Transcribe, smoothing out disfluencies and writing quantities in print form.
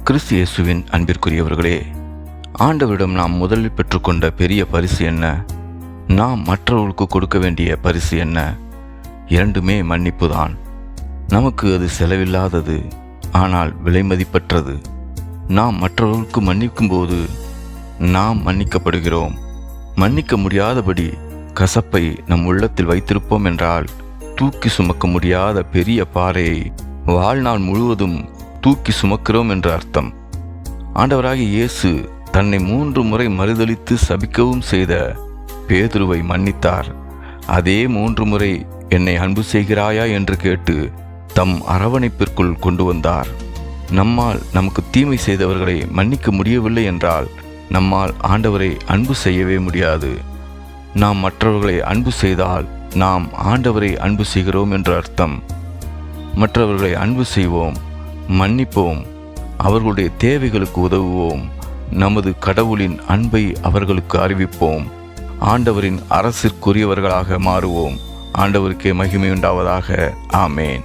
கிறிஸ்து இயேசுவின் அன்பிற்குரியவர்களே, ஆண்டவரிடம் நாம் முதலில் பெற்றுக்கொண்ட பெரிய பரிசு என்ன? நாம் மற்றவர்களுக்கு கொடுக்க வேண்டிய பரிசு என்ன? இரண்டுமே மன்னிப்பு தான். நமக்கு அது செலவில்லாதது, ஆனால் விலைமதிப்பற்றது. நாம் மற்றவர்களுக்கு மன்னிக்கும்போது நாம் மன்னிக்கப்படுகிறோம். மன்னிக்க முடியாதபடி கசப்பை நம் உள்ளத்தில் வைத்திருப்போம் என்றால் தூக்கி சுமக்க முடியாத பெரிய பாறையை வாழ்நாள் முழுவதும் தூக்கி சுமக்கிறோம் என்று அர்த்தம். ஆண்டவராகிய இயேசு தன்னை 3 முறை மறுதலித்து சபிக்கவும் செய்த பேதுருவை மன்னித்தார். அதே 3 முறை என்னை அன்பு செய்கிறாயா என்று கேட்டு தம் அரவணைப்பிற்குள் கொண்டு வந்தார். நம்மால் நமக்கு தீமை செய்தவர்களை மன்னிக்க முடியவில்லை என்றால் நம்மால் ஆண்டவரை அன்பு செய்யவே முடியாது. நாம் மற்றவர்களை அன்பு செய்தால் நாம் ஆண்டவரை அன்பு செய்கிறோம் என்று அர்த்தம். மற்றவர்களை அன்பு செய்வோம், மன்னிப்போம், அவர்களுடைய தேவைகளுக்கு உதவுவோம், நமது கடவுளின் அன்பை அவர்களுக்கு அறிவிப்போம், ஆண்டவரின் அரசிற்குரியவர்களாக மாறுவோம். ஆண்டவருக்கே மகிமை உண்டாவதாக. ஆமேன்.